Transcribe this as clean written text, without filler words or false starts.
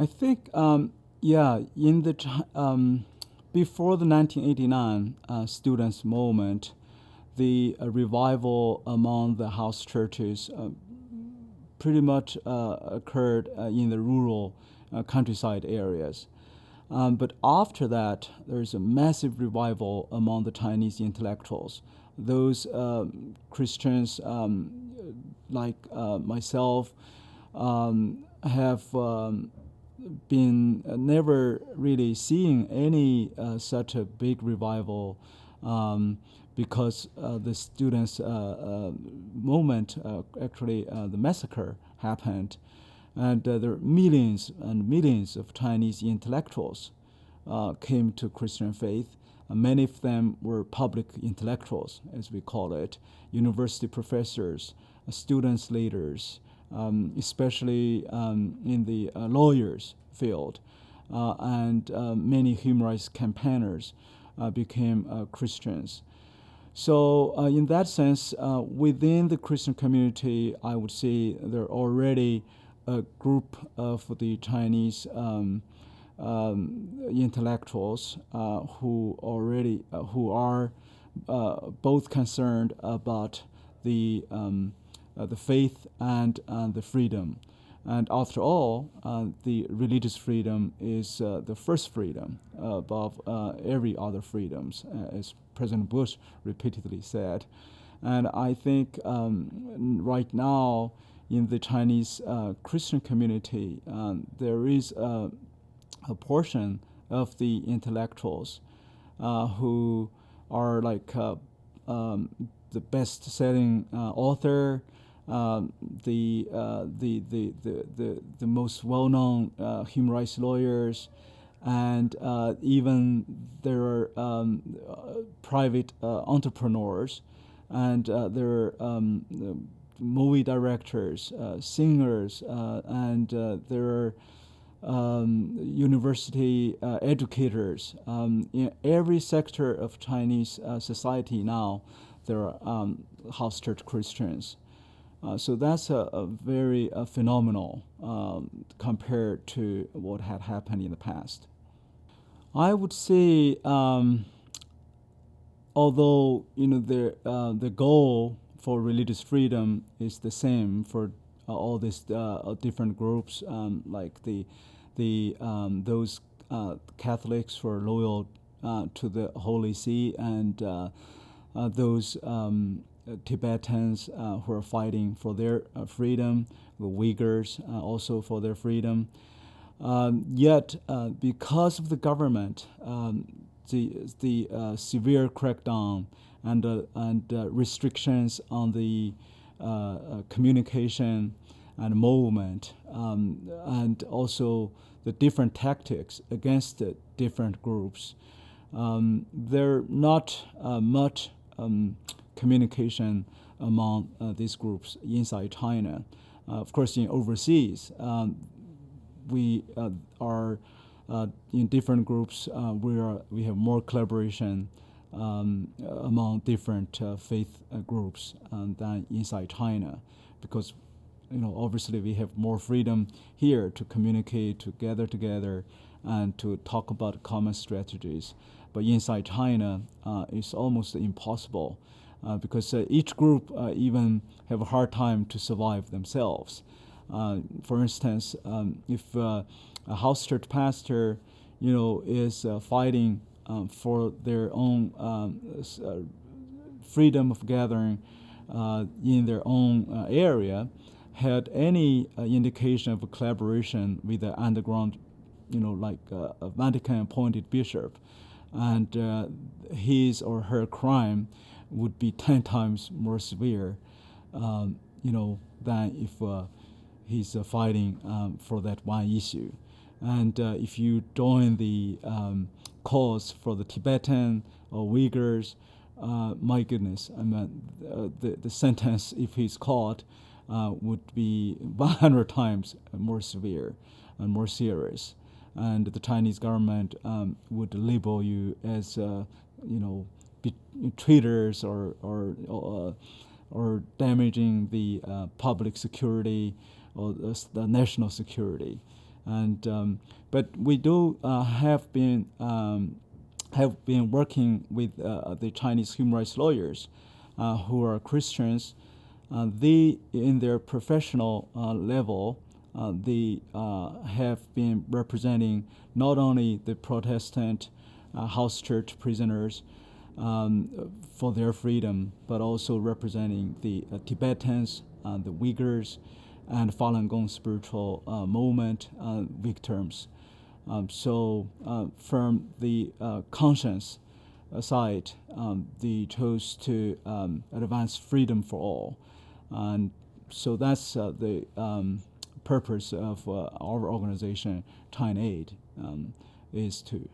I think, in before the 1989 students' movement, the revival among the house churches pretty much occurred in the rural countryside areas. But after that, there's a massive revival among the Chinese intellectuals. Those Christians like myself have been never really seeing any such a big revival because the students' movement, actually the massacre happened, and there were millions and millions of Chinese intellectuals came to Christian faith. Many of them were public intellectuals, as we call it, university professors, students leaders, especially in the lawyers field, and many human rights campaigners became Christians. So in that sense, within the Christian community, I would say there are already a group of the Chinese intellectuals who are both concerned about the faith and the freedom. And after all, the religious freedom is the first freedom above every other freedoms, as President Bush repeatedly said. And I think right now in the Chinese Christian community, there is a portion of the intellectuals who are like the best-selling author, the most well-known human rights lawyers, and even there are private entrepreneurs, and there are movie directors, singers, and there are university educators. In every sector of Chinese society now, there are house church Christians. So that's a very phenomenal compared to what had happened in the past. I would say, although the goal for religious freedom is the same for all these different groups, like those Catholics who are loyal to the Holy See, and those Tibetans who are fighting for their freedom, the Uyghurs also for their freedom. Yet, because of the government, the severe crackdown and restrictions on the communication and movement, and also the different tactics against the different groups, there not much communication among these groups inside China. Of course, in overseas, we are in different groups. We have more collaboration among different faith groups than inside China, because obviously we have more freedom here to communicate, to gather together, and to talk about common strategies. But inside China, it's almost impossible because each group even have a hard time to survive themselves. For instance, if a house church pastor, is fighting for their own freedom of gathering in their own area, had any indication of a collaboration with the underground, like a Vatican-appointed bishop, and his or her crime would be 10 times more severe, than if he's fighting for that one issue. And if you join the cause for the Tibetan or Uyghurs, my goodness, I mean, the sentence, if he's caught, would be 100 times more severe and more serious. And the Chinese government would label you as, traitors or damaging the public security or the national security. and but we do have been working with the Chinese human rights lawyers who are Christians. They, in their professional level, they have been representing not only the Protestant house church prisoners for their freedom, but also representing the Tibetans, the Uyghurs, and Falun Gong spiritual movement victims. From the conscience side, they chose to advance freedom for all. And so that's the purpose of our organization, TianAid, is to